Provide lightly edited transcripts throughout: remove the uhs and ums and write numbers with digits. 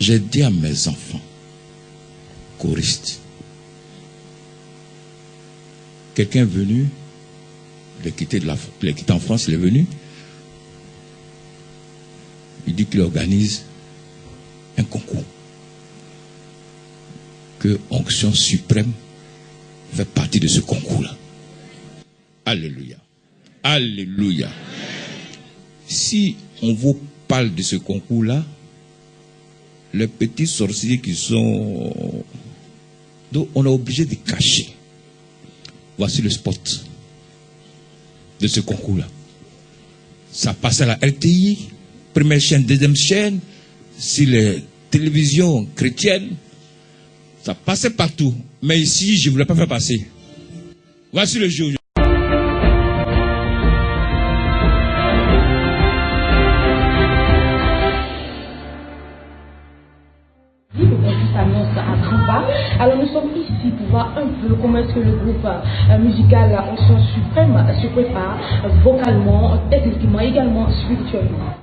j'ai dit à mes enfants, choristes, quelqu'un est venu, il est quitté en France, il est venu, il dit qu'il organise un concours, que Onction Suprême fait partie de ce concours-là. Alléluia. Alléluia. Si on vous parle de ce concours-là, les petits sorciers qui sont... Donc on est obligé de cacher. Voici le spot de ce concours-là. Ça passe à la RTI, première chaîne, deuxième chaîne, sur les télévisions chrétiennes. Ça passait partout. Mais ici, je ne voulais pas faire passer. Voici le jour. Alors nous sommes ici pour voir un peu comment est-ce que le groupe musical Onction Suprême se prépare vocalement, techniquement, également spirituellement.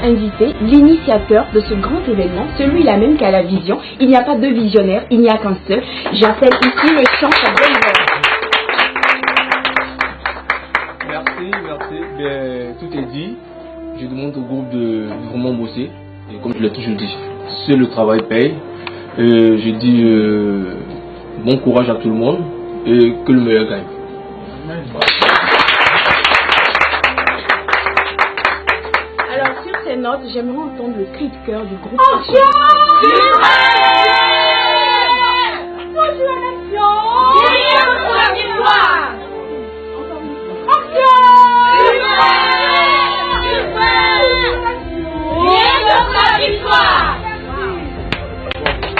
Inviter l'initiateur de ce grand événement, celui-là même qui a la vision. Il n'y a pas de visionnaire, il n'y a qu'un seul. J'appelle ici le chanteur d'Oliver. Merci. Bien, tout est dit. Je demande au groupe de vraiment bosser. Et comme je l'ai toujours dit, seul le travail paye. Je dis bon courage à tout le monde et que le meilleur gagne. Amen. J'aimerais entendre le cri de cœur du groupe. Onction Suprême pour la nation, guerrier pour la victoire. Onction Suprême, guerrier pour la victoire. Merci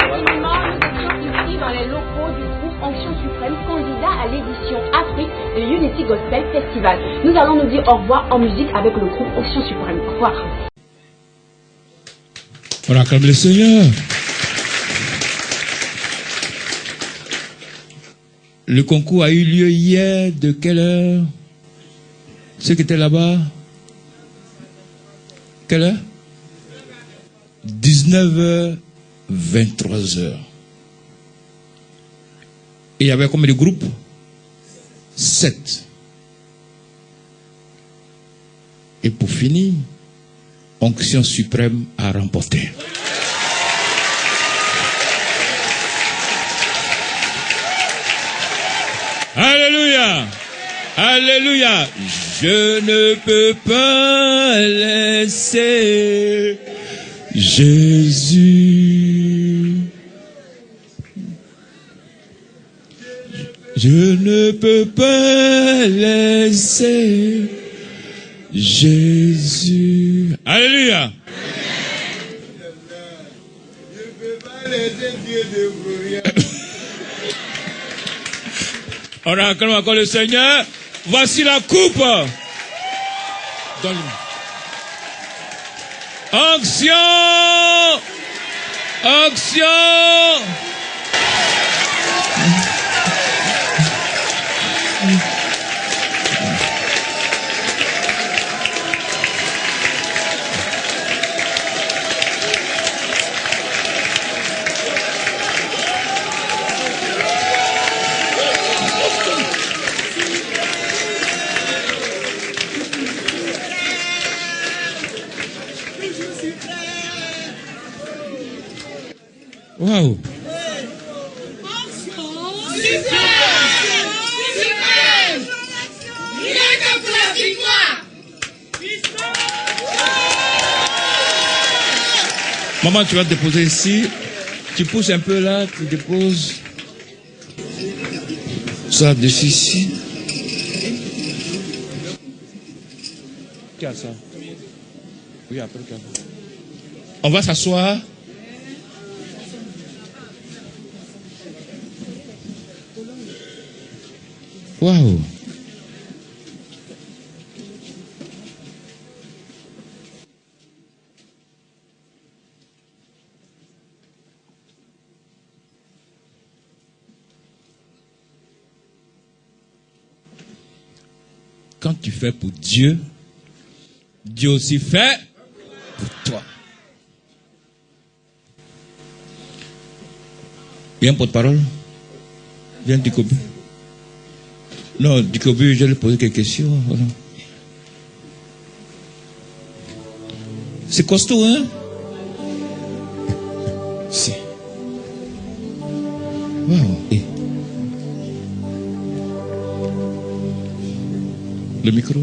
infiniment. Nous sommes ici dans les locaux du groupe Onction Suprême, candidat à l'édition Afrique de Unity Gospel Festival. Nous allons nous dire au revoir en musique avec le groupe Onction Suprême. Au revoir. On acclame le Seigneur. Le concours a eu lieu hier. De quelle heure? Ceux qui étaient là-bas? Quelle heure? 19h, 23h. Et il y avait combien de groupes? 7. Et pour finir, Onction Suprême a remporté. Alléluia! Alléluia! Je ne peux pas laisser Jésus. Je ne peux pas laisser Jésus. Alléluia. Je ne peux pas laisser Dieu de gloire. On acclame encore le Seigneur. Voici la coupe. Donne-moi. Onction. Onction. Wow. Maman, tu vas te déposer ici. Tu pousses un peu là, tu déposes. Ça, dessus ici. Qu'est-ce ça? Oui, après, on va s'asseoir. Waouh! Quand tu fais pour Dieu, Dieu aussi fait pour toi. Il y a un porte-parole? Viens du Kobu. Non, du Kobu, je vais lui poser quelques questions. Voilà. C'est costaud, hein? Si. Waouh. Et le micro?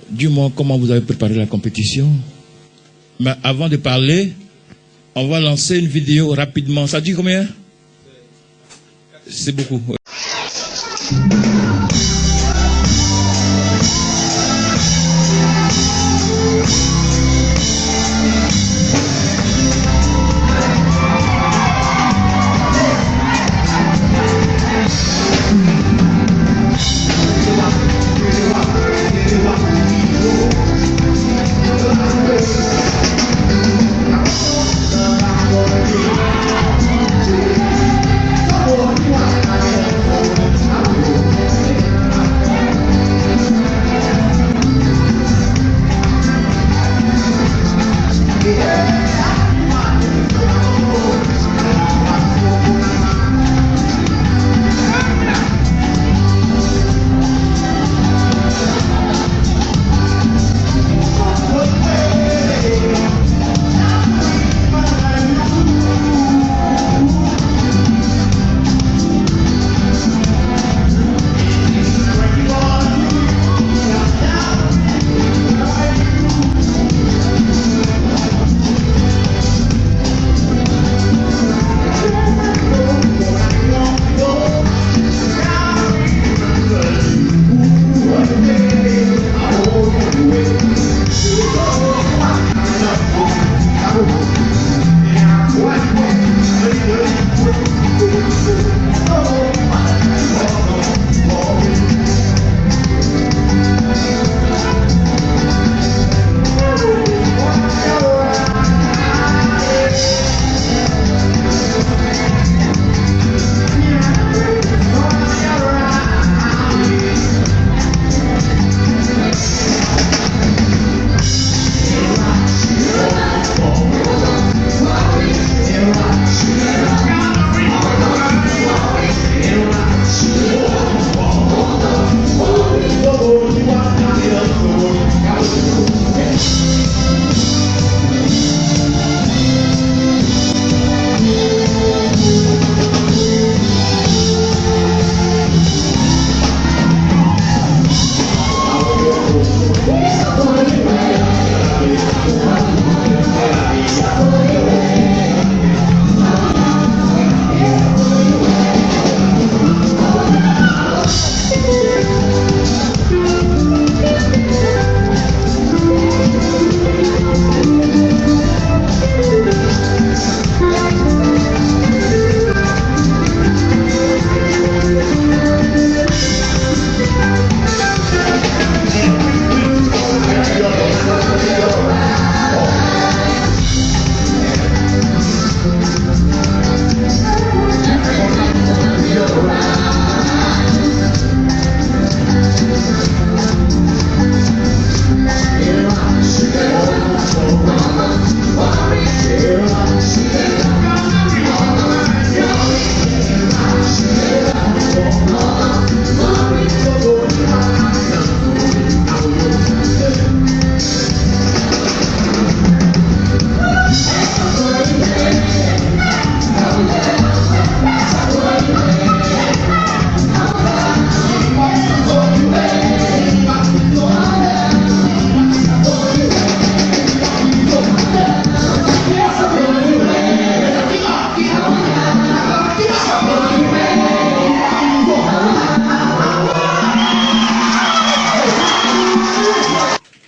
Dis-moi comment vous avez préparé la compétition. Mais avant de parler, on va lancer une vidéo rapidement. Ça dit combien? C'est beaucoup.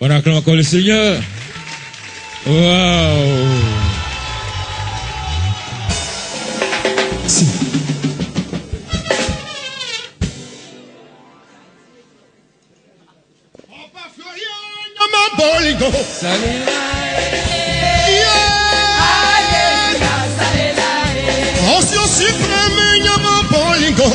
On acclame encore le Seigneur. Waouh. Si. Onction suprême, nyama bolingo.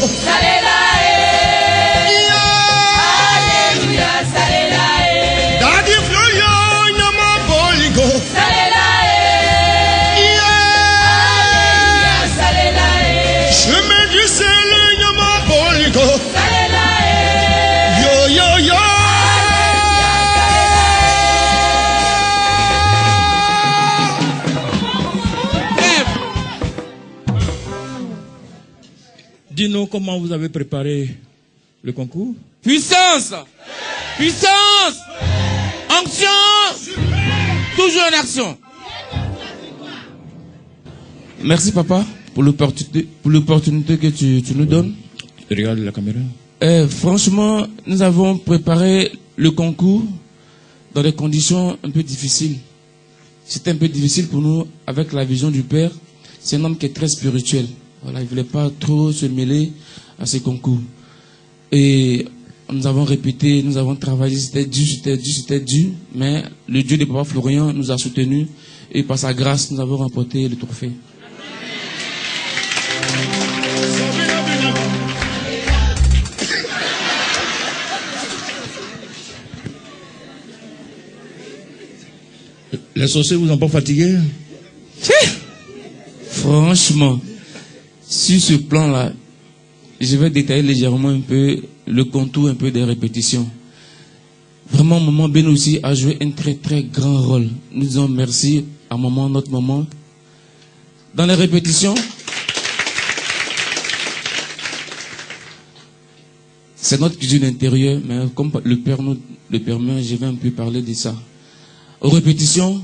Daddy Floyo, nyama bolingo. Chemin du sel, nyama bolingo. Yo yo yo. Dis-nous comment vous avez préparé le concours. Puissance, puissance, onction, toujours en action. Merci papa pour l'opportunité que tu nous donnes. Regarde la caméra. Franchement, nous avons préparé le concours dans des conditions un peu difficiles. C'était un peu difficile pour nous avec la vision du Père. C'est un homme qui est très spirituel. Voilà, il ne voulait pas trop se mêler à ces concours. Et nous avons répété, nous avons travaillé, c'était dur. Mais le Dieu de Papa Florian nous a soutenus. Et par sa grâce, nous avons remporté le trophée. Les sorciers vous ont pas fatigué? Franchement, sur ce plan-là, je vais détailler légèrement un peu le contour un peu des répétitions. Vraiment, Maman Ben aussi a joué un très très grand rôle. Nous disons merci à Maman, notre maman. Dans les répétitions, c'est notre cuisine intérieure, mais comme le Père nous le permet, je vais un peu parler de ça. Aux répétitions,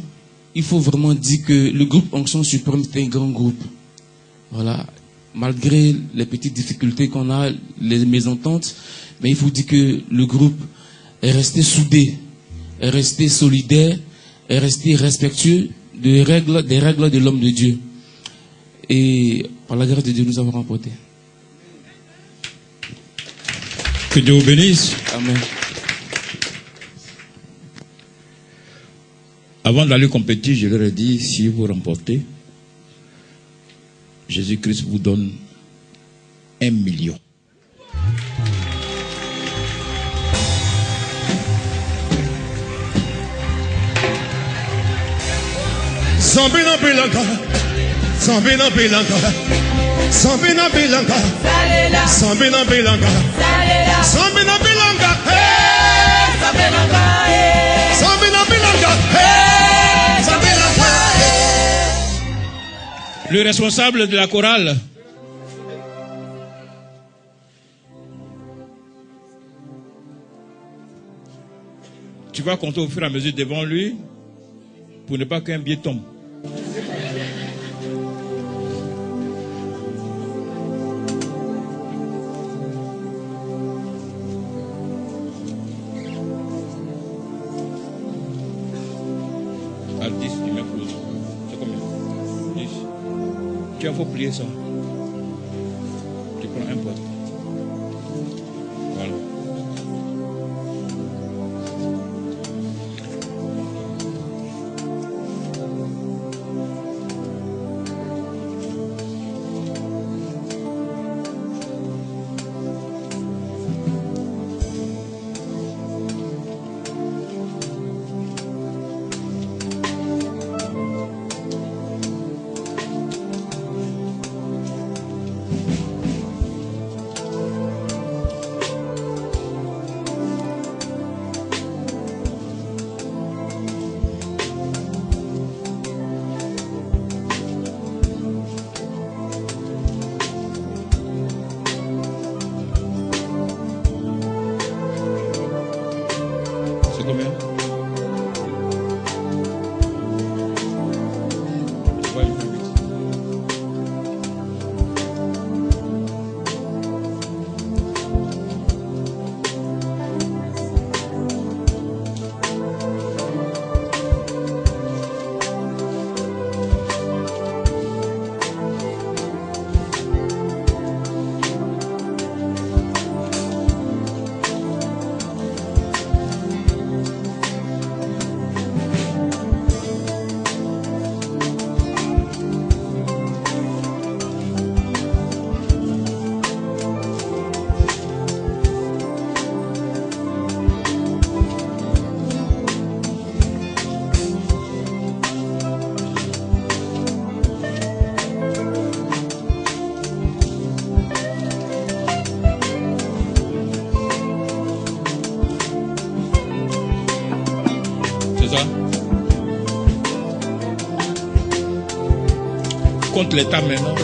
il faut vraiment dire que le groupe Onction Suprême est un grand groupe. Voilà. Malgré les petites difficultés qu'on a, les mésententes, mais il faut dire que le groupe est resté soudé, est resté solidaire, est resté respectueux des règles de l'homme de Dieu. Et par la grâce de Dieu, nous avons remporté. Que Dieu vous bénisse. Amen. Avant d'aller compétir, je leur ai dit, si vous remportez, Jésus-Christ vous donne 1 million. Zambina Belanga, Zambina Belanga, Zambina Belanga, Zambina Belanga, Zambina Belanga, hey, Zambina Belanga, hey, Zambina. Le responsable de la chorale. Tu vas compter au fur et à mesure devant lui pour ne pas qu'un billet tombe. À 10, tu mets pause. C'est combien? 10. Tu vas faut plier ça. Tu prends un pot. Voilà. C'est combien? Ouais, il faut vite. ça. Contre l'État maintenant.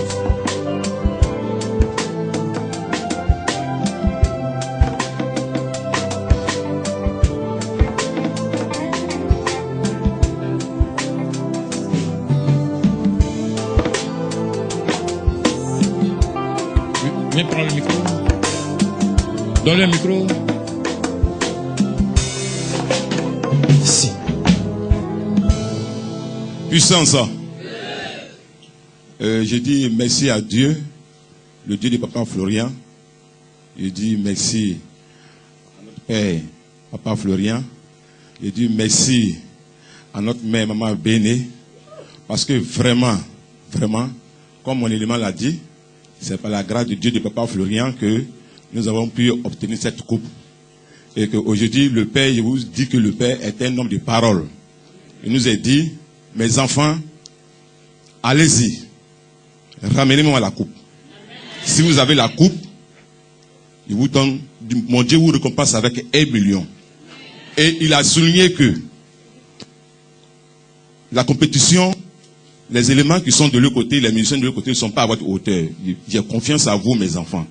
Viens prendre le micro. Donne le micro. Ici. Puissance. Je dis merci à Dieu, le Dieu de Papa Florian. Je dis merci à notre Père, Papa Florian. Je dis merci à notre mère, Maman Béné. Parce que vraiment, comme mon élément l'a dit, c'est par la grâce de Dieu de Papa Florian que nous avons pu obtenir cette coupe. Et qu'aujourd'hui, le Père, je vous dis que le Père est un homme de parole. Il nous a dit, mes enfants, allez-y, ramenez-moi la coupe. Si vous avez la coupe, il vous donne, mon Dieu vous récompense avec 1 million. Et il a souligné que la compétition, les éléments qui sont de l'autre côté, les musiciens de l'autre côté ne sont pas à votre hauteur. J'ai confiance à vous, mes enfants.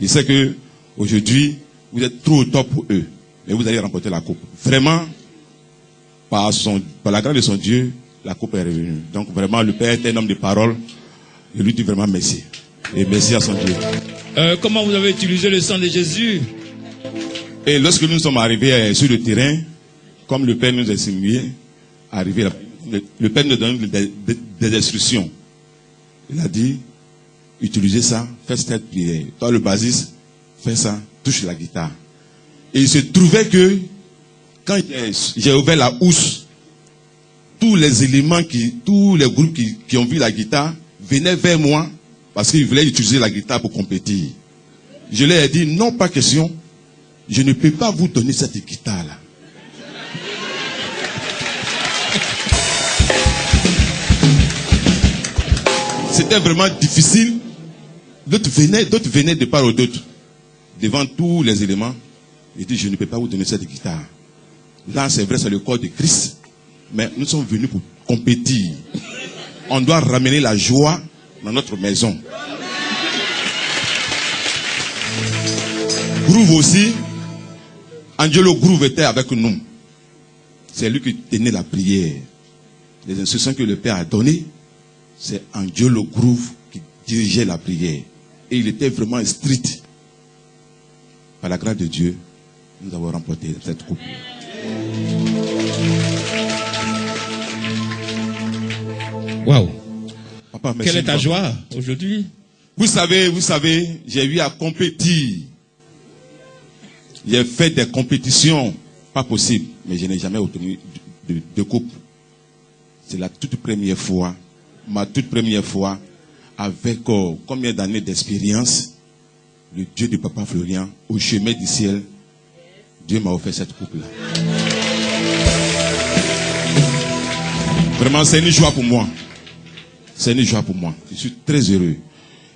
Je sais que aujourd'hui, vous êtes trop au top pour eux, mais vous allez remporter la coupe. Vraiment, par la grâce de son Dieu, la coupe est revenue. Donc vraiment, le Père est un homme de parole. Je lui dis vraiment merci. Et merci à son Dieu. Comment vous avez utilisé le sang de Jésus? Et lorsque nous sommes arrivés sur le terrain, comme le Père nous a simulé, le Père nous donne des instructions. Il a dit, utilisez ça, faites cette prière. Toi, le bassiste, fais ça, touche la guitare. Et il se trouvait que, quand j'ai ouvert la housse, tous les éléments, tous les groupes qui ont vu la guitare venaient vers moi parce qu'ils voulaient utiliser la guitare pour compétir. Je leur ai dit, non, pas question, je ne peux pas vous donner cette guitare-là. C'était vraiment difficile. D'autres venaient de part ou d'autre. Devant tous les éléments, il dit, je ne peux pas vous donner cette guitare. Là, c'est vrai, c'est le corps de Christ. Mais nous sommes venus pour compétir. On doit ramener la joie dans notre maison. Groove aussi. Angelo Groove était avec nous. C'est lui qui tenait la prière. Les instructions que le Père a données, c'est Angelo Groove qui dirigeait la prière. Et il était vraiment strict. Par la grâce de Dieu, nous avons remporté cette coupe. Waouh! Papa, quelle est ta joie aujourd'hui? Vous savez, j'ai eu à compétir. J'ai fait des compétitions, pas possible, mais je n'ai jamais obtenu de coupe. C'est la toute première fois, ma toute première fois, avec combien d'années d'expérience, le Dieu de Papa Florian, au chemin du ciel, Dieu m'a offert cette coupe-là. Vraiment, c'est une joie pour moi. C'est une joie pour moi. Je suis très heureux.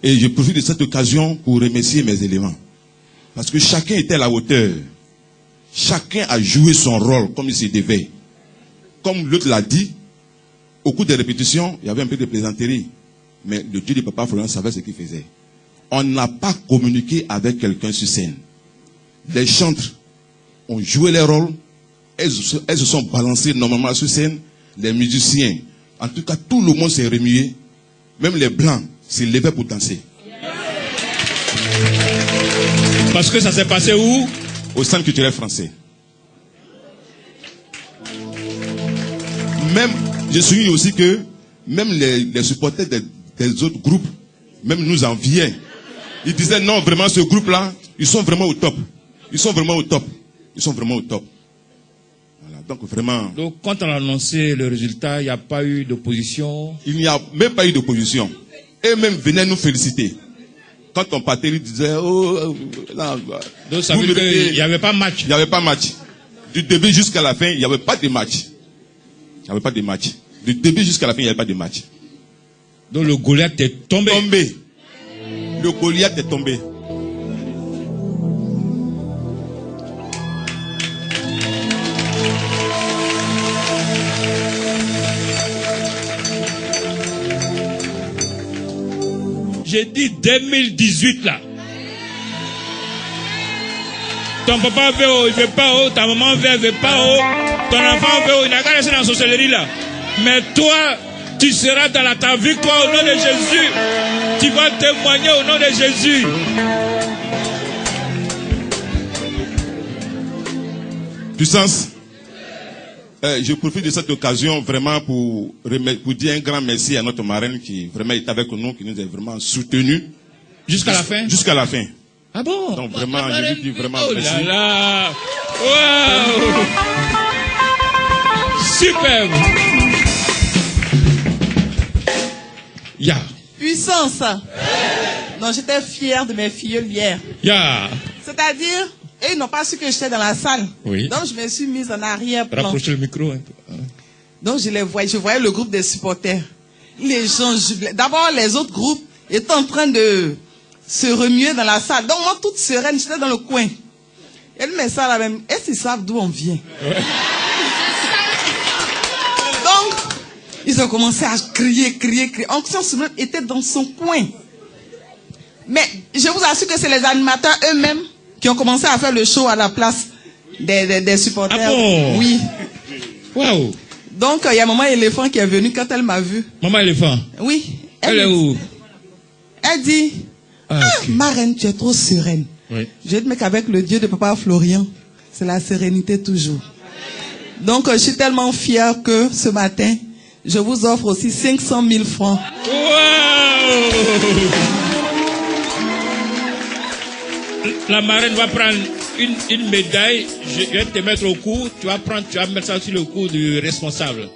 Et je profite de cette occasion pour remercier mes éléments. Parce que chacun était à la hauteur. Chacun a joué son rôle comme il se devait. Comme l'autre l'a dit, au cours des répétitions, il y avait un peu de plaisanterie. Mais le Dieu de Papa Florian savait ce qu'il faisait. On n'a pas communiqué avec quelqu'un sur scène. Les chantres ont joué leur rôle. Elles se sont balancées normalement sur scène. Les musiciens, en tout cas, tout le monde s'est remué. Même les blancs se levaient pour danser. Parce que ça s'est passé où? Au Centre culturel français. Même, je souligne aussi que même les supporters des autres groupes, même nous enviaient. Ils disaient non, vraiment ce groupe-là, ils sont vraiment au top. Ils sont vraiment au top. Ils sont vraiment au top. Voilà, donc vraiment. Donc quand on a annoncé le résultat, il n'y a pas eu d'opposition? Il n'y a même pas eu d'opposition. Et même venaient nous féliciter. Quand on partait, ils disaient oh, là, donc ça veut dire qu'il n'y avait pas match. Il n'y avait pas match. Du début jusqu'à la fin, il n'y avait pas de match. Il n'y avait pas de match. Du début jusqu'à la fin, il n'y avait pas de match. Donc le Goliath est tombé. Le Goliath est tombé. j'ai dit 2018 là. Ton papa veut haut, il veut pas haut, ta maman veut pas haut, ton enfant veut haut, il n'a qu'à rester dans la sorcellerie là. Mais toi, tu seras dans ta victoire au nom de Jésus. Tu vas témoigner au nom de Jésus. Puissance. Je profite de cette occasion vraiment pour dire un grand merci à notre marraine qui vraiment est avec nous, qui nous a vraiment soutenus. Jusqu'à la fin? Jusqu'à la fin. Ah bon? Donc vraiment, je lui dis vraiment merci. Oh là là! Wow! Superbe! Ya! Puissance! Non, j'étais fière de mes filles hier. Ya! C'est-à-dire, et ils n'ont pas su que j'étais dans la salle. Oui. Donc je me suis mise en arrière-plan. Rapprochez le micro un peu. Donc je voyais le groupe des supporters. Les gens jublaient. D'abord, les autres groupes étaient en train de se remuer dans la salle. Donc moi, toute sereine, j'étais dans le coin. Elle me ça là même. Est-ce qu'ils savent d'où on vient? Ouais. Donc, ils ont commencé à crier. Onction Suprême était dans son coin. Mais je vous assure que c'est les animateurs eux-mêmes qui ont commencé à faire le show à la place des supporters. Ah bon? Oui. Waouh. Donc, il y a Maman Éléphant qui est venue quand elle m'a vu. Maman Éléphant? Oui. Elle est où? Elle dit, okay. Ma reine, tu es trop sereine. Oui. Je dis, mais qu'avec le Dieu de Papa Florian, c'est la sérénité toujours. Donc, je suis tellement fière que ce matin, je vous offre aussi 500 000 francs. Wow! La marraine va prendre une médaille, je vais te mettre au cou, tu vas mettre ça sur le cou du responsable.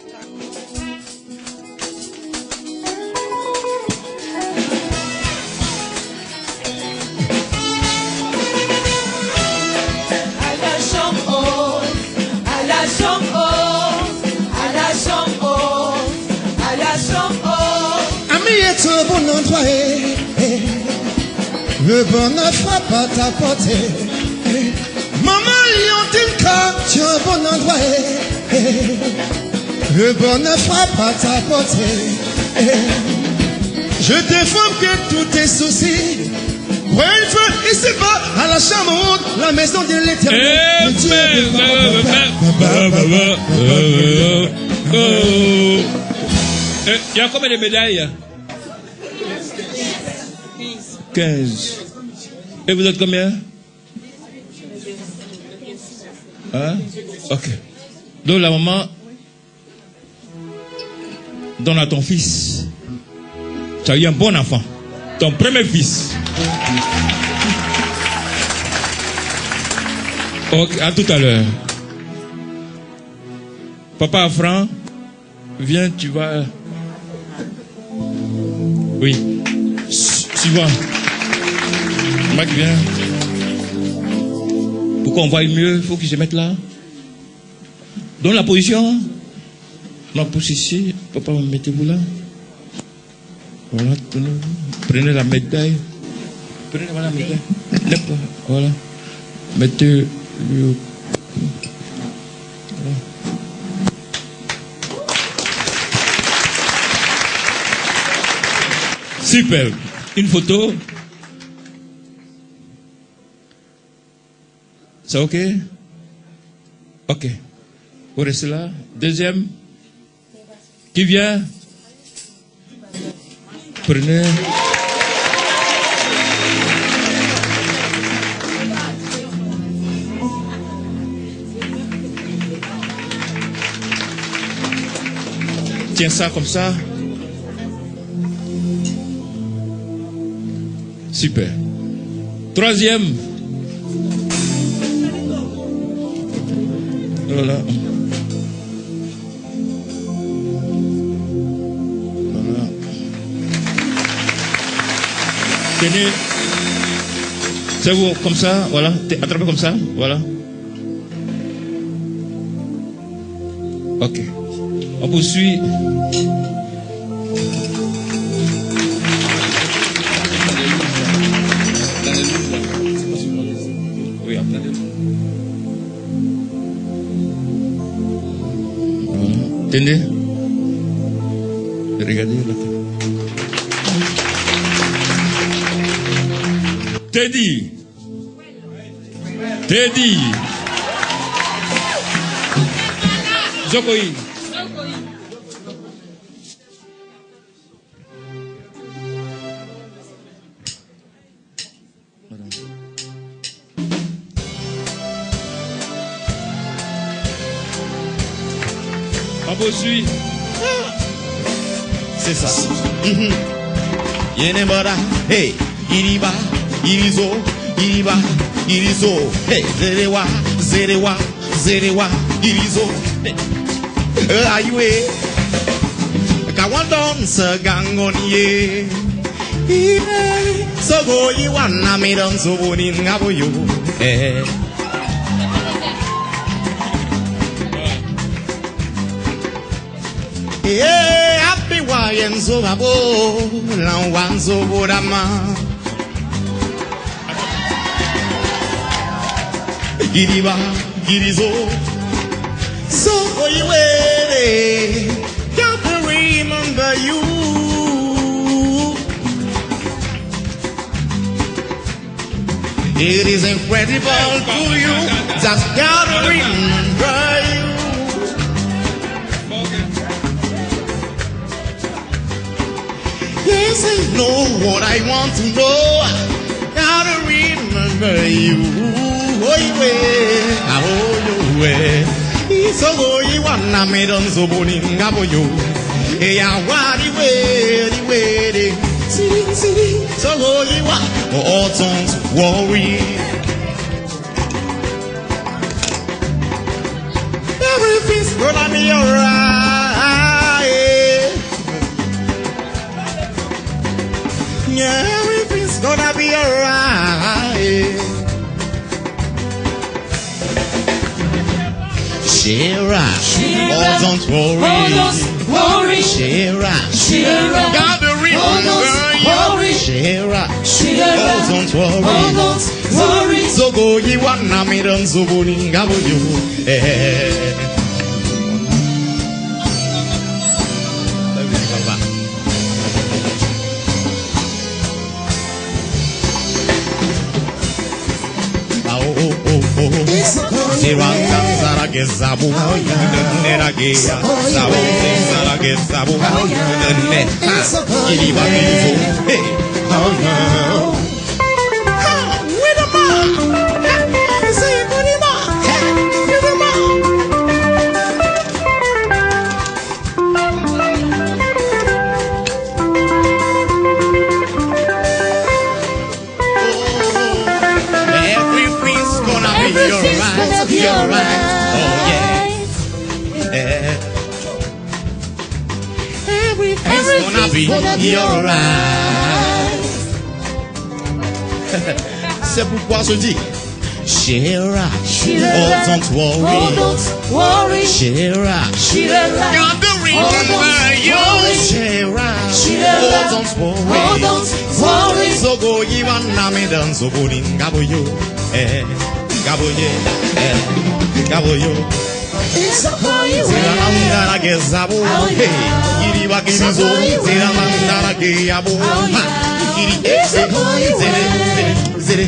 Au bon endroit, le bonheur frappe à ta portée. Maman, Liontinka, tu es au bon endroit, le bonheur frappe à ta portée. Je t'informe que tous tes soucis, ouais, ici-bas, à la chambre haute, la maison de l'Éternel. Il y a combien de médailles? 15. Et vous êtes combien? Hein? Ok. Donc la maman donne à ton fils. Tu as eu un bon enfant. Ton premier fils. Ok, à tout à l'heure. Papa Afran, viens, tu vas... Oui. Suivant. Mac, viens. Pour qu'on voie mieux, il faut que je mette là. Dans la position. Non, pousse ici. Papa, mettez-vous là. Voilà. Prenez la médaille. Prenez la médaille. Voilà. Mettez-le. Voilà. Super. Une photo. C'est ok? Ok. Vous restez là. Deuxième. Qui vient? Prenez. Tiens ça comme ça. Super. Troisième. Voilà. Voilà. Tenez. C'est vous, comme ça, voilà. Attrapez comme ça, voilà. Ok. On poursuit. Oui, attendez. Voilà. Tenez. Regardez là. Teddy. Teddy. Zokoï. Suis. C'est ça. Yenebara, hey, iriba, irizo, iriba, irizo, hey, zerewa, zerewa, zerewa, irizo, aywe, kawandon sagangoniye, sogo iwana miran soboni ngaboyo, eh. Yeah, happy wayenzo babo, lanwanzo bodama. Giriba, girizo, so you wait, can't remember you. It is incredible to you, just can't remember you. Yes, I know what I want to know. Gotta remember you. Oh, you way. So go you wanna me done so boning abo you. Yeah, what you way. So go you want. Oh, don't worry. Everything's gonna be alright. Everything's gonna be alright. Shira, oh don't worry, Shira, gotta remember you. Shira, oh don't worry, so go you wanna me done so boning abo you. Zabu, Neragea, Sabu, Sabu, hey, oh no. With a man, say good with a man. Everything's gonna be alright. Everything's gonna be alright. C'est pourquoi je dis Shira, oh don't worry, Shira, gotta remember you. Shira, oh don't worry, so go even na me dance so good in Gaboyo, Gaboyo. Mandara que zabo, iriba que nizo, zera mandara que yabo, iri zere,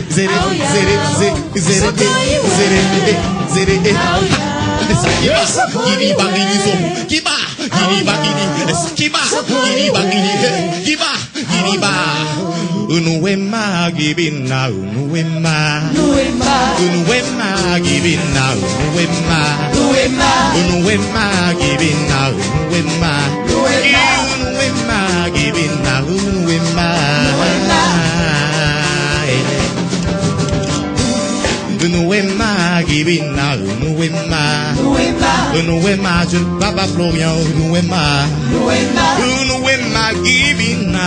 iriba que nizo, kiba, iriba. Unuema gibina, unuema gibina, unuema gibina, je papa Florian, unuema gibina,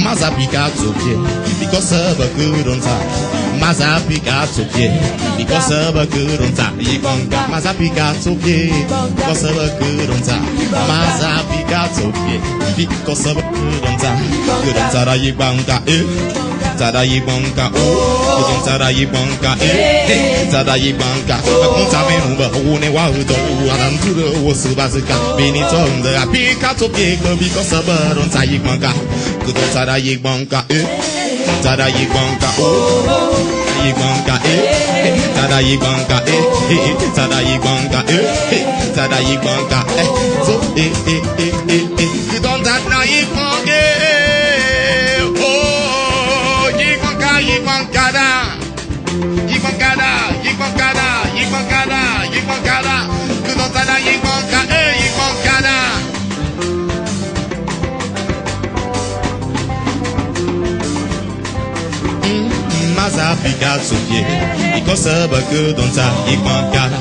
Mazapika topie, because of a good on time. Mazapika topie, because of a good on time. Mazapika topie, because of a good on time. Mazapika topie, because of a good on time. Good on time, tada yibanka oh tada yibanka tada yibanka konta menuba one wa do anantura wasubazika benitonda apika to pika because abaron tayibanka tada yibanka tada yibanka oh yibanka tada yibanka tada yibanka tada yibanka so don't that now yibanka oh yibanka yibanka yibankada yibankada yibankada yibankada don't that yibanka yibankada Mazafika Sofie, because of a good on ta yibankada.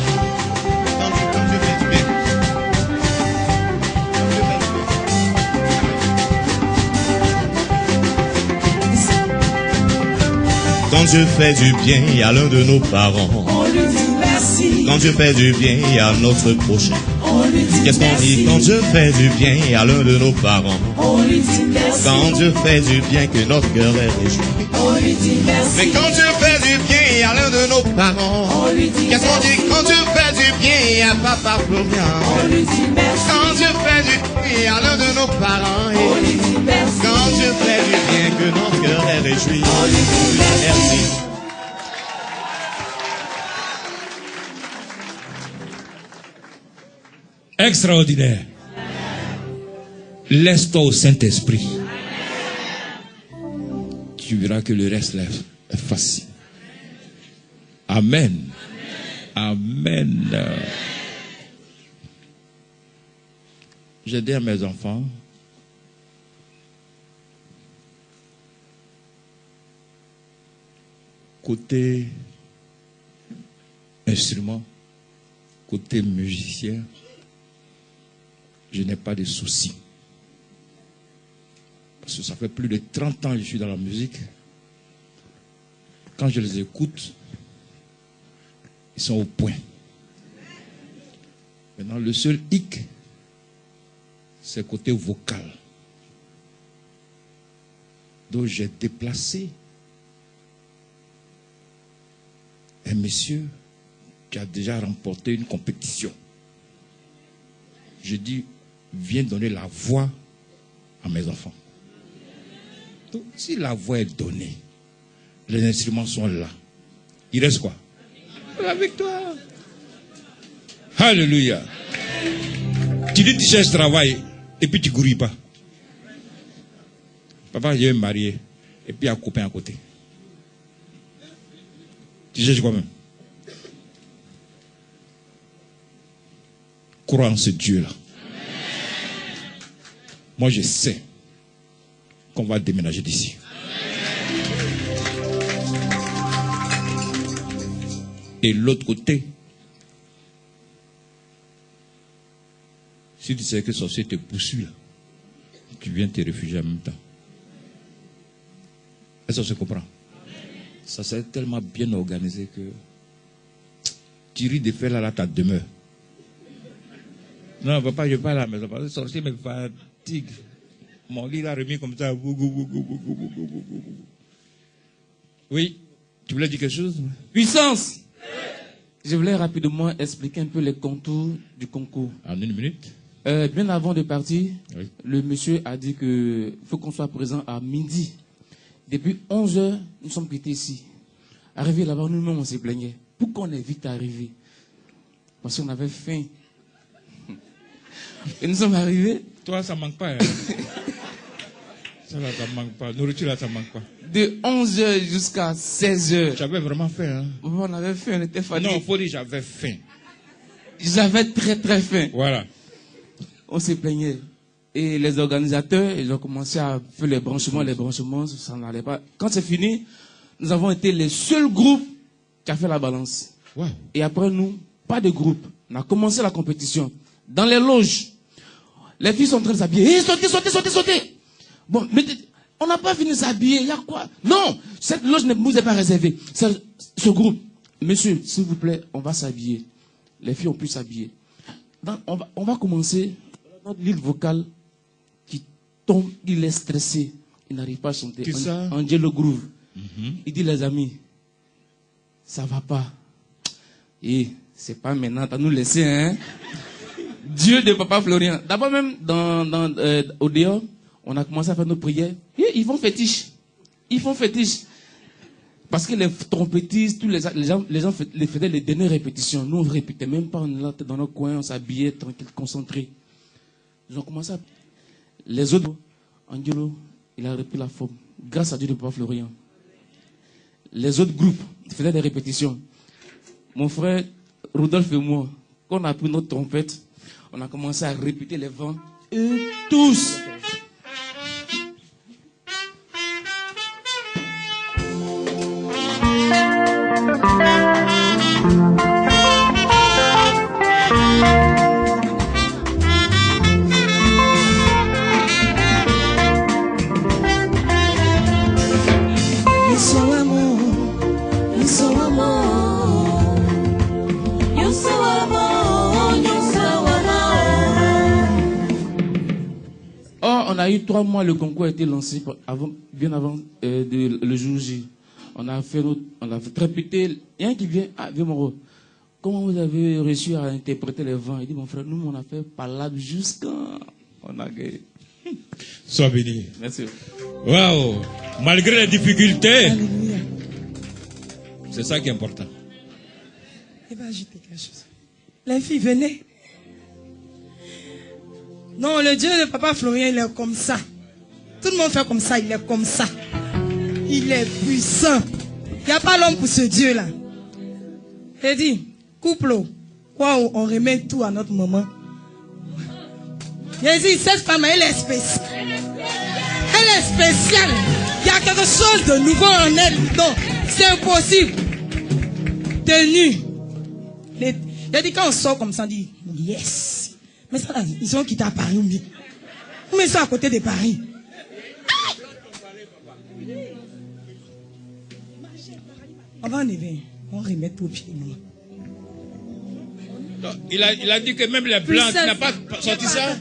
Quand Dieu fait du bien à l'un de nos parents, on lui dit merci. Quand Dieu fait du bien à notre prochain, on lui dit qu'est-ce qu'on dit? Quand Dieu fait du bien à l'un de nos parents, on lui dit merci. Quand Dieu fait du bien que notre cœur est réjoui, on lui dit merci. Mais quand Dieu fait du bien à l'un de nos parents, on lui dit qu'est-ce qu'on dit? Quand Dieu fait du bien à Papa Florian, on lui dit merci. Quand Dieu fait du bien à l'un de nos parents, on lui dit merci. Quand Dieu fait du bien que notre cœur est réjoui, on lui dit merci. Extraordinaire. Laisse-toi au Saint-Esprit. Tu verras que le reste là est facile. Amen. Amen. J'ai dit à mes enfants, côté instrument, côté musicien, je n'ai pas de soucis. Parce que ça fait plus de 30 ans que je suis dans la musique. Quand je les écoute, ils sont au point. Maintenant, le seul hic, c'est côté vocal. Donc j'ai déplacé un monsieur qui a déjà remporté une compétition. Je dis, viens donner la voix à mes enfants. Donc, si la voix est donnée, les instruments sont là. Il reste quoi? La victoire. Alléluia. Tu dis tu cherches travail et puis tu ne gouris pas. Papa, je vais me marier et puis il y a un copain à côté. Tu cherches quoi même? Crois en ce Dieu-là. Moi, je sais qu'on va déménager d'ici. Et l'autre côté, si tu sais que le sorcier te poursuit, tu viens te réfugier en même temps. Est-ce que ça se comprend? Ça serait tellement bien organisé que tu ris de faire là ta demeure. Non, papa, je ne vais pas à la maison. Le sorcier me fatigue. Mon lit l'a remis comme ça. Oui, tu voulais dire quelque chose? Puissance. Je voulais rapidement expliquer un peu les contours du concours. En une minute. Bien avant de partir, oui, le monsieur a dit qu'il faut qu'on soit présent à midi. Depuis 11h, nous sommes quittés ici. Arrivé là-bas, nous-mêmes, on s'est plaigné. Pourquoi on est vite arrivé? Parce qu'on avait faim. Et nous sommes arrivés. Toi, ça ne manque pas. Hein? Ça ne manque pas. Nourriture, là, ça ne manque pas. De 11h jusqu'à 16h. J'avais vraiment faim. Hein? On avait faim, on était fatigués. Non, il faut dire j'avais faim. J'avais très très faim. Voilà. On s'est plaigné. Et les organisateurs, ils ont commencé à faire les branchements, ça n'allait pas. Quand c'est fini, nous avons été les seuls groupes qui a fait la balance. Wow. Et après nous, pas de groupe. On a commencé la compétition. Dans les loges, les filles sont en train de s'habiller. Hey, sautez. Bon, mais on n'a pas fini de s'habiller. Il y a quoi? Non, cette loge ne vous est pas réservée. Ce groupe, monsieur, s'il vous plaît, on va s'habiller. Les filles ont pu s'habiller. On va commencer. Notre lead vocal qui tombe, il est stressé. Il n'arrive pas à chanter. Qui ça? Angelo Groove. Il dit, les amis, ça va pas. Et c'est pas maintenant, t'as nous laissé, hein. Dieu de Papa Florian. D'abord même, au dehors, on a commencé à faire nos prières. Et ils font fétiche. Ils font fétiche. Parce que les trompettistes, tous les gens faisaient les dernières répétitions. Nous, on ne répétait même pas, on était dans nos coins, on s'habillait tranquille, concentrés. Ils ont commencé à... Les autres, Angelo, il a repris la forme. Grâce à Dieu de Papa Florian. Les autres groupes faisaient des répétitions. Mon frère Rodolphe et moi, quand on a pris notre trompette, on a commencé à répéter les vents. Et tous. On a eu 3 mois, le concours a été lancé bien avant le jour J. On a fait répéter. Il y a un qui vient, viens Moro. Comment vous avez réussi à interpréter les vents? Il dit, mon frère, nous on a fait palabre jusqu'à... On a gagné. Sois béni. Merci. Waouh! Malgré les difficultés, c'est ça qui est important. Il va ajouter quelque chose. Les filles, venez. Non, le Dieu de Papa Florian, il est comme ça. Tout le monde fait comme ça, il est comme ça. Il est puissant. Il n'y a pas l'homme pour ce Dieu-là. Il dit, couple, quoi, on remet tout à notre maman. Il dit, cette femme, elle est spéciale. Elle est spéciale. Il y a quelque chose de nouveau en elle. Non, c'est impossible. Tenue. Il a dit, quand on sort comme ça, on dit, yes. Mais ça, là, ils ont quitté à Paris ou bien. Mais ils sont à côté de Paris. On va enlever. On remet tout au pied. Il a dit que même les blancs, tu n'as pas sorti ça?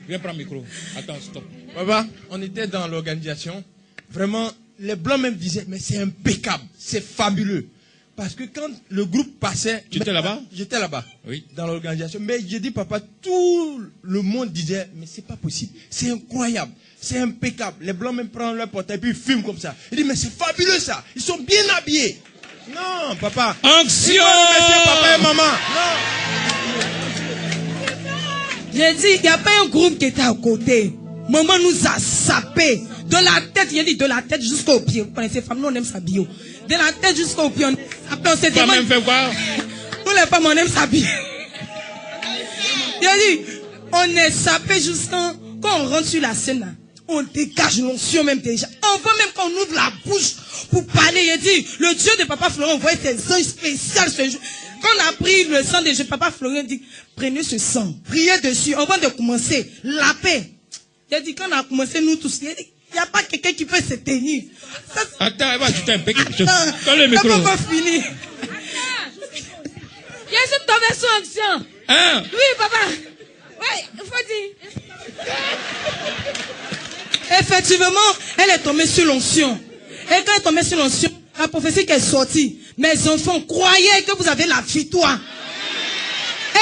Viens prendre le micro. Attends, stop. Papa, on était dans l'organisation. Vraiment, les blancs même disaient, mais c'est impeccable, c'est fabuleux. Parce que quand le groupe passait... Tu étais là-bas? J'étais là-bas, oui, dans l'organisation. Mais j'ai dit, papa, tout le monde disait, mais c'est pas possible. C'est incroyable, c'est impeccable. Les blancs même prennent leur portable et puis ils filment comme ça. Il dit, mais c'est fabuleux ça. Ils sont bien habillés. Non, papa. Action! Papa et maman. Non. J'ai dit, il n'y a pas un groupe qui était à côté. Maman nous a sapé. De la tête, il a dit, de la tête jusqu'au pied. Vous connaissez les femmes, nous on aime s'habiller. De la tête jusqu'au pied, on s'est demandé. Même fait quoi? Nous les femmes, on aime s'habiller. Il a dit, on est sapé jusqu'à, quand on rentre sur la scène, là, on dégage l'onction même déjà. On voit même qu'on ouvre la bouche pour parler. Il a dit, le Dieu de Papa Florian, on voit ses anges spéciaux ce jour. Quand on a pris le sang de Papa Florian, il dit, prenez ce sang, priez dessus, avant de commencer, la paix. Il a dit, quand on a commencé, nous tous, il a dit, il n'y a pas quelqu'un qui peut se tenir. Ça, attends, elle va ajouter un peu quelque chose. Dans le micro. Ça va pas finir. Je suis tombé sous onction. Hein? Oui, papa. Oui, il faut dire. Effectivement, elle est tombée sur l'onction. Et quand elle est tombée sur l'onction, la prophétie qui est sortie. Mes enfants, croyez que vous avez la victoire.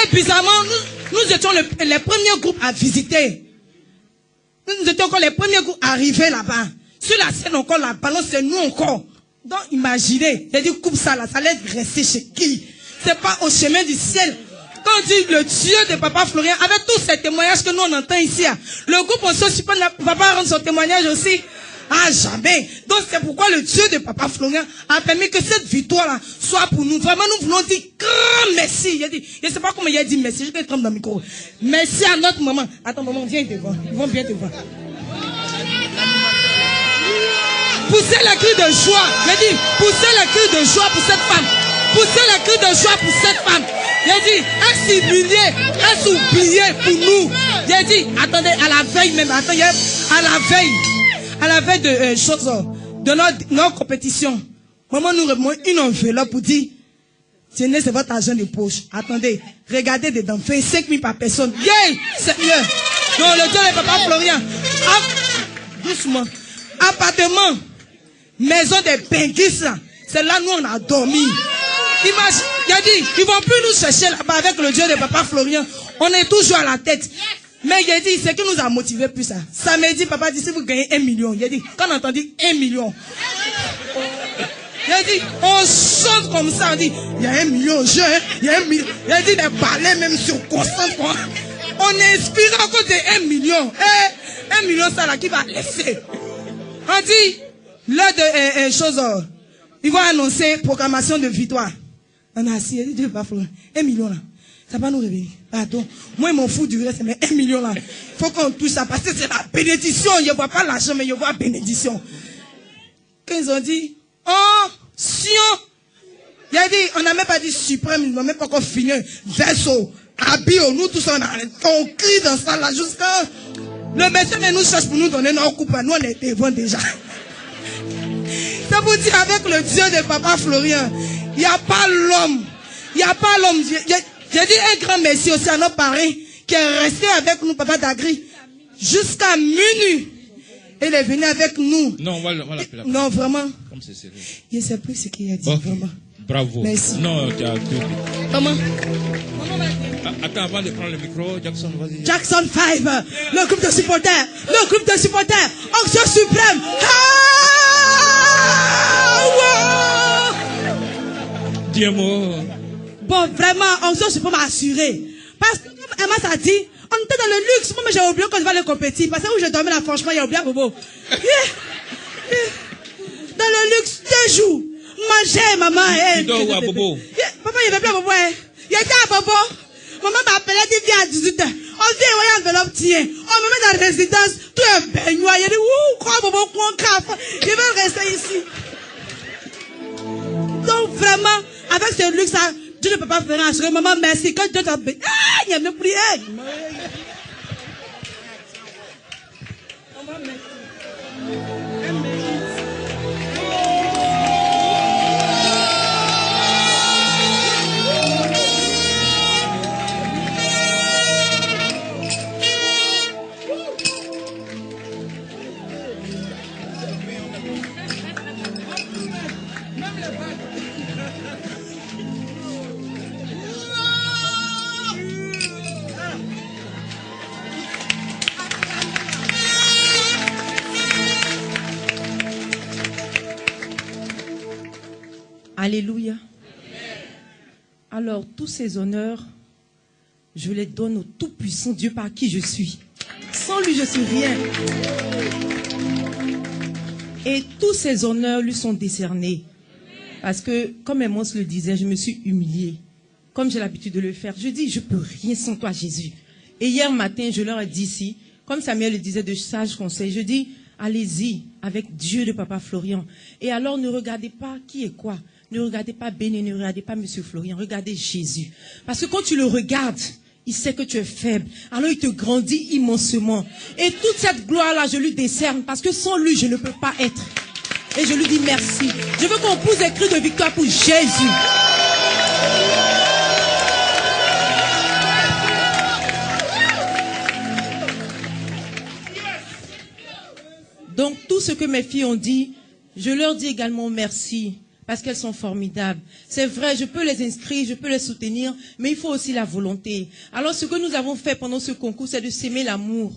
Et bizarrement, nous étions les premiers groupes à visiter. Nous étions encore les premiers groupes arrivés là-bas. Sur la scène encore, la balance, c'est nous encore. Donc imaginez, j'ai dit coupe ça là, ça allait rester chez qui? C'est pas au chemin du ciel. Quand on dit le Dieu de Papa Florian, avec tous ces témoignages que nous on entend ici, le groupe on se suppose ne va pas rendre son témoignage aussi. Ah, jamais. Donc c'est pourquoi le Dieu de Papa Florian a permis que cette victoire-là soit pour nous. Vraiment, nous voulons dire grand merci. Il a dit, je ne sais pas comment il a dit merci, je vais tremper dans le micro. Merci à notre maman. Attends, maman, viens devant. Ils vont bien te voir. Poussez le cri de joie. J'ai dit, poussez le cri de joie pour cette femme. Poussez le cri de joie pour cette femme. J'ai dit, est-ce humilié, est-ce oublié pour nous? J'ai dit, attendez, à la veille même, attendez, à la veille de choses, de notre compétition, maman nous remet une enveloppe pour dire, tenez, c'est votre argent de poche. Attendez, regardez dedans, fait 5 000 par personne. Yeah, c'est mieux. Donc le Dieu de Papa Florian, doucement. appartement, maison des Benguis, c'est là où on a dormi. Imagine, il a dit, ils vont plus nous chercher là-bas avec le Dieu de Papa Florian. On est toujours à la tête. Mais il a dit, c'est qui nous a motivé plus ça. Samedi, papa dit, si vous gagnez 1 million. Il a dit, quand on entend dire 1 million. Il a dit, on chante comme ça, on dit, il y a 1 million, il y a 1 million. Il a dit, des balais même sur constant. On est inspiré à cause de 1 million. 1 million, ça là, qui va laisser. On dit, l'heure de choses, ils vont annoncer proclamation de victoire. On a assis, il dit, pas 1 million là. Ça va nous réveiller. Pardon. Moi, je m'en fous du reste, mais 1 million là. Il faut qu'on touche ça parce que c'est la bénédiction. Je ne vois pas l'argent, mais je vois la bénédiction. Quand ils ont dit, oh, Sion. Il a dit, on n'a même pas dit suprême, ils n'ont même pas encore fini. Verso, Abio, nous tous on crie dans ça là jusqu'à. Le médecin nous cherche pour nous donner nos coupes. Nous, on est devant déjà. Ça vous dit, avec le Dieu de Papa Florian, il n'y a pas l'homme. Il n'y a pas l'homme. J'ai dit un grand merci aussi à nos parents qui est resté avec nous, Papa Dagri, jusqu'à minuit. Il est venu avec nous. Non, on va l'appeler. Non, vraiment. Comme c'est sérieux. Je ne sais plus ce qu'il a dit, Okay. vraiment. Bravo. Merci. Non, tu as tout. Comment? Attends, avant de prendre le micro, Jackson, vas-y. Jackson 5, le groupe de supporters. Le groupe de supporters. Onction suprême. Dis un mot. Bon, vraiment, Onction suprême m'a assuré. Parce que, comme Emma t'a dit, on était dans le luxe. Moi, j'ai oublié quand je vais aller compétir. Parce que où je dormais là, franchement, il y a oublié Bobo. Dans le luxe, 2 jours. Manger, maman. Tu dors où à Bobo? Papa, il n'y avait plus à Bobo. Il était à Bobo. Maman m'a appelé, elle dit, viens à 18h. On vient, on y a enveloppe, tiens. On me met dans la résidence, tout est baignoire. Il dit, ouh, quoi, Bobo, quoi, café. Je vais rester ici. Donc, vraiment, avec ce luxe-là, Dieu ne peut pas faire assurer. Maman, merci. Quand Dieu t'a béni, il y a même prié. Alléluia. Alors, tous ces honneurs, je les donne au tout-puissant Dieu par qui je suis. Sans lui, je suis rien. Et tous ces honneurs lui sont décernés. Parce que, comme Amos le disait, je me suis humiliée. Comme j'ai l'habitude de le faire. Je dis, je ne peux rien sans toi, Jésus. Et hier matin, je leur ai dit ici, comme Samuel le disait de sages conseils, je dis, allez-y avec Dieu de Papa Florian. Et alors, ne regardez pas qui est quoi. Ne regardez pas Béné, ne regardez pas M. Florian, regardez Jésus. Parce que quand tu le regardes, il sait que tu es faible. Alors il te grandit immensement. Et toute cette gloire-là, je lui décerne. Parce que sans lui, je ne peux pas être. Et je lui dis merci. Je veux qu'on pousse des cris de victoire pour Jésus. Donc tout ce que mes filles ont dit, je leur dis également merci. Parce qu'elles sont formidables. C'est vrai, je peux les inscrire, je peux les soutenir, mais il faut aussi la volonté. Alors ce que nous avons fait pendant ce concours, c'est de s'aimer l'amour.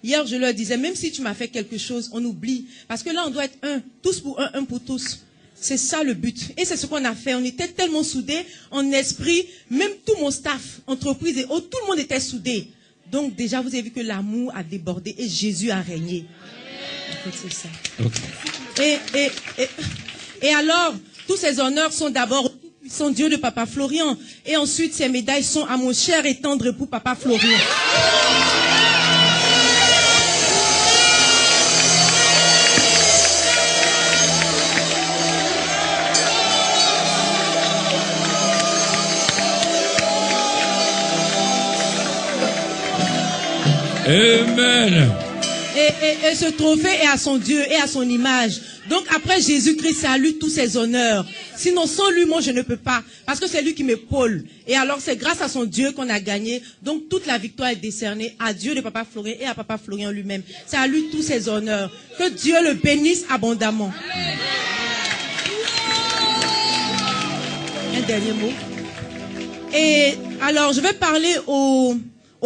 Hier, je leur disais, même si tu m'as fait quelque chose, on oublie. Parce que là, on doit être un. Tous pour un pour tous. C'est ça le but. Et c'est ce qu'on a fait. On était tellement soudés, en esprit, même tout mon staff, entreprise et autres, tout le monde était soudé. Donc déjà, vous avez vu que l'amour a débordé et Jésus a régné. En fait, c'est ça. Okay. Et alors, tous ces honneurs sont d'abord au tout-puissant Dieu de Papa Florian. Et ensuite, ces médailles sont à mon cher et tendre époux Papa Florian. Amen. Et ce trophée est à son Dieu et à son image. Donc après Jésus-Christ, c'est à lui tous ses honneurs. Sinon, sans lui, moi, je ne peux pas. Parce que c'est lui qui m'épaule. Et alors, c'est grâce à son Dieu qu'on a gagné. Donc, toute la victoire est décernée à Dieu de Papa Florien et à Papa Florien lui-même. C'est à lui tous ses honneurs. Que Dieu le bénisse abondamment. Un dernier mot. Et alors, je vais parler au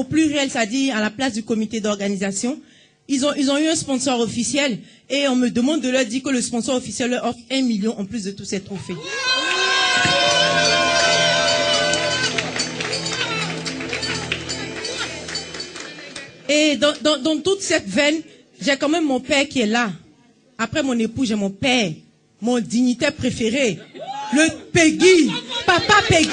pluriel, c'est-à-dire à la place du comité d'organisation. Ils ont eu un sponsor officiel et on me demande de leur dire que le sponsor officiel leur offre 1 million en plus de tous ces trophées. Et dans toute cette veine, j'ai quand même mon père qui est là. Après mon époux, j'ai mon père, mon dignitaire préféré, le Peggy, Papa Peggy.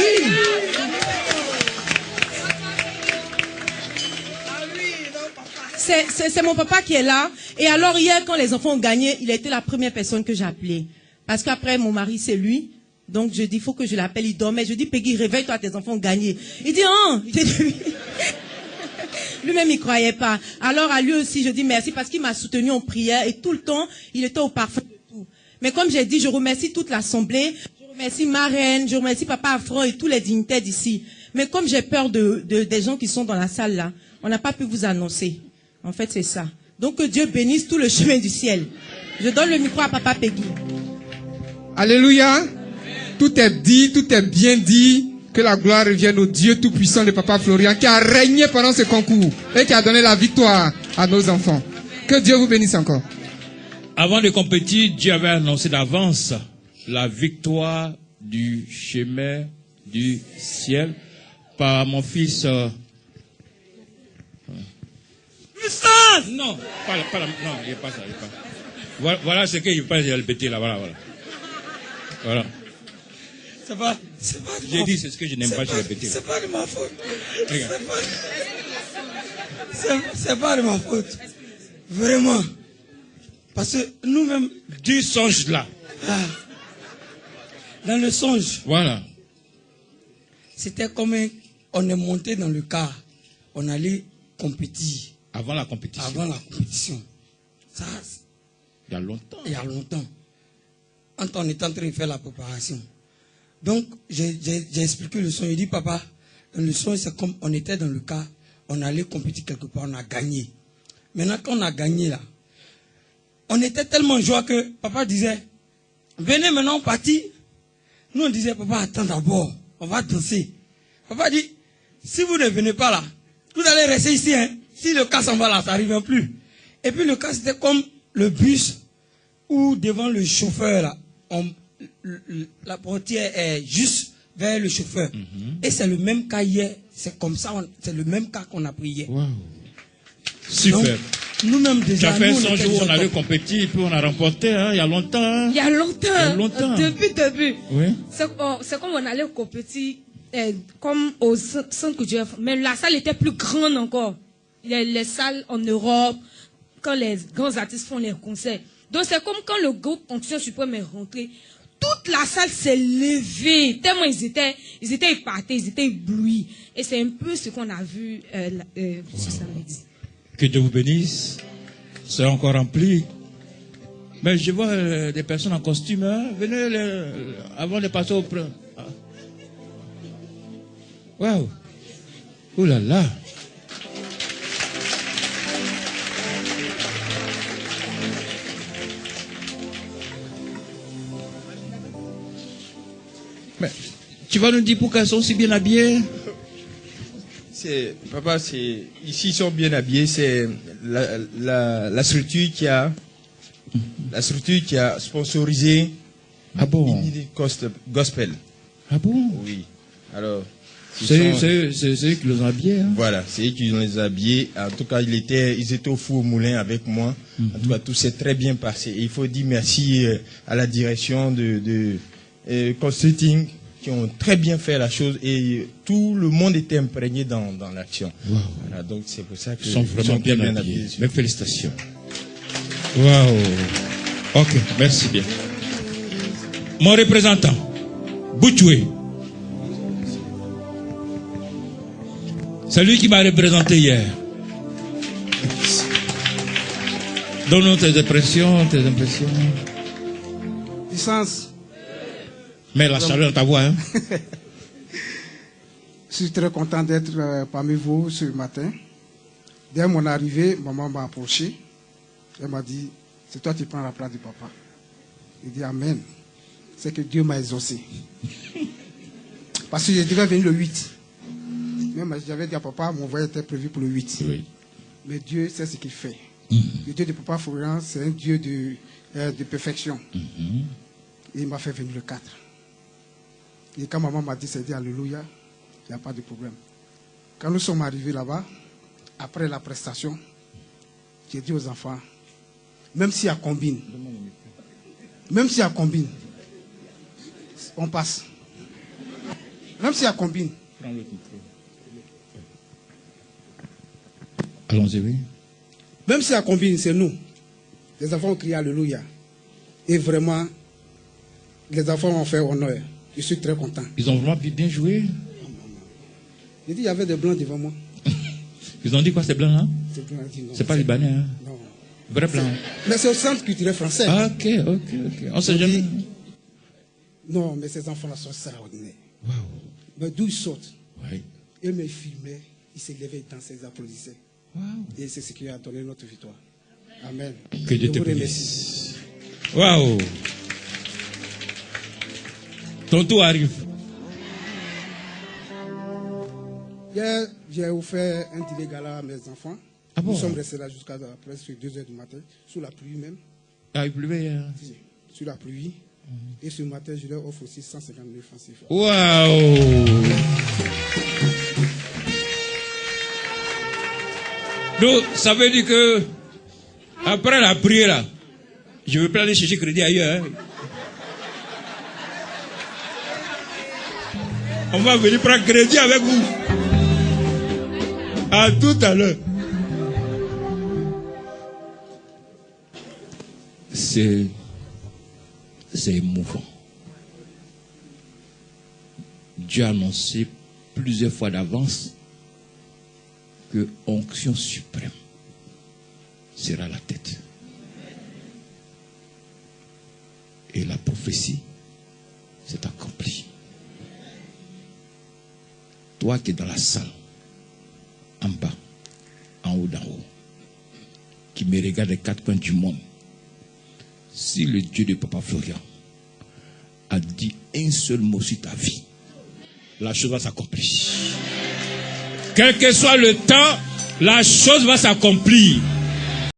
C'est mon papa qui est là. Et alors hier, quand les enfants ont gagné, il a été la première personne que j'ai appelée. Parce qu'après, mon mari, c'est lui. Donc je dis, il faut que je l'appelle. Il dormait. Je dis, Peggy, réveille-toi, tes enfants ont gagné. Il dit, hein. Lui-même, il croyait pas. Alors à lui aussi, je dis merci parce qu'il m'a soutenu en prière. Et tout le temps, il était au parfum de tout. Mais comme j'ai dit, je remercie toute l'assemblée. Je remercie ma reine. Je remercie Papa Afro et tous les dignitaires d'ici. Mais comme j'ai peur des gens qui sont dans la salle là, on n'a pas pu vous annoncer. En fait, c'est ça. Donc, que Dieu bénisse tout le chemin du ciel. Je donne le micro à Papa Peggy. Alléluia. Tout est dit, tout est bien dit. Que la gloire revienne au Dieu tout-puissant de Papa Florian qui a régné pendant ce concours et qui a donné la victoire à nos enfants. Que Dieu vous bénisse encore. Avant de compétir, Dieu avait annoncé d'avance la victoire du chemin du ciel par mon fils... Non, non, il n'est pas ça. Voilà ce qu'il pense, il a répété là, voilà. C'est pas J'ai dit, c'est ce que je n'aime pas, je répété. C'est pas de ma faute. C'est pas de ma faute. Vraiment. Parce que nous-mêmes... Du songe là. Dans le songe. Voilà. C'était comme on est monté dans le car. On allait compétir. Avant la compétition. Avant la compétition. Ça, il y a longtemps. Il y a longtemps. Quand on est en train de faire la préparation. Donc, j'ai expliqué le son. Il dit, papa, dans le son, c'est comme on était dans le cas, on allait compétir quelque part, on a gagné. Maintenant, quand on a gagné là, on était tellement joie que papa disait, venez maintenant, on partit. Nous, on disait, papa, attends d'abord, on va danser. Papa dit, si vous ne venez pas là, vous allez rester ici, hein. Si le cas s'en va là, ça n'arrive plus. Et puis le cas, c'était comme le bus où devant le chauffeur, là, la portière est juste vers le chauffeur. Et c'est le même cas hier. C'est comme ça, c'est le même cas qu'on a pris hier. Wow. Super. Nous-mêmes déjà. Ça fait un jour où on avait compéti et puis on a remporté, hein, il y a longtemps. Hein. Il y a longtemps. Depuis. Oui. C'est comme on allait compétir comme au centre culturel. Mais la salle était plus grande encore. Les salles en Europe, quand les grands artistes font les concerts. Donc c'est comme quand le groupe Onction Suprême est rentré, toute la salle s'est levée, tellement ils étaient épatés, ils étaient éblouis. Et c'est un peu ce qu'on a vu ce samedi. Que Dieu vous bénisse. C'est encore rempli. Mais je vois des personnes en costume. Hein. Venez avant de passer au... Waouh. Ouh là là. Mais tu vas nous dire pourquoi elles sont si bien habillées? Papa, ici ils sont bien habillés. C'est la structure qui a sponsorisé Gospel. Ah bon? Oui. Alors. C'est eux qui les ont habillés. Hein? Voilà, c'est eux qui les ont habillés. En tout cas, ils étaient au four au moulin avec moi. En tout cas, tout s'est très bien passé. Et il faut dire merci à la direction de Consulting qui ont très bien fait la chose et tout le monde était imprégné dans l'action. Wow. Voilà, donc c'est pour ça que ils sont vraiment bien habillés. Mes félicitations. Waouh. Ok, merci bien. Mon représentant, Boutoué. C'est lui qui m'a représenté hier. Donne-nous tes impressions, Puissance. Mais la chaleur dans ta voix, hein. Je suis très content d'être parmi vous ce matin. Dès mon arrivée, maman m'a approché. Elle m'a dit, c'est toi qui prends la place du papa. Il dit Amen. C'est que Dieu m'a exaucé. Parce que je devais venir le 8. Même j'avais dit à papa, mon voyage était prévu pour le 8. Oui. Mais Dieu sait ce qu'il fait. Le Dieu de papa Florian, c'est un Dieu de perfection. Et il m'a fait venir le 4. Et quand maman m'a dit, c'est dit Alléluia, il n'y a pas de problème. Quand nous sommes arrivés là-bas, après la prestation, j'ai dit aux enfants, même s'il y a combine, on passe. Même s'il y a combine. Allons-y, oui. Même s'il y a combine, c'est nous. Les enfants ont crié Alléluia. Et vraiment, les enfants ont fait honneur. Je suis très content. Ils ont vraiment bien joué. J'ai dit, il y avait des blancs devant moi. Ils ont dit quoi, ces blancs-là? C'est pas libanais, hein? Non. Vrai blanc. Mais c'est au centre culturel français. Ah, ok. On sait jamais. Non, mais ces enfants-là sont extraordinaires. Wow. Mais d'où ils sortent? Oui. Ils me filmaient, ils se levaient, ils dansaient, ils applaudissaient. Wow. Et c'est ce qui a donné notre victoire. Amen. Que Dieu te bénisse. Waouh. Ton tour arrive. Hier, j'ai offert un dîner gala à mes enfants. Ah bon? Nous sommes restés là jusqu'à presque 2h du matin, sous la pluie même. Ah, il pleuvait hier. Sous la pluie. Et ce matin, je leur offre aussi 159 francs CFA. Waouh! Donc, ça veut dire que, après la prière, là, je ne veux pas aller chercher crédit ailleurs. Hein. On va venir prendre crédit avec vous. À tout à l'heure. C'est émouvant. Dieu a annoncé plusieurs fois d'avance que onction suprême sera la tête. Et la prophétie s'est accomplie. Toi qui es dans la salle, en bas, en haut, d'en haut, qui me regarde des quatre coins du monde, si le Dieu de Papa Florian a dit un seul mot sur ta vie, la chose va s'accomplir. Quel que soit le temps, la chose va s'accomplir.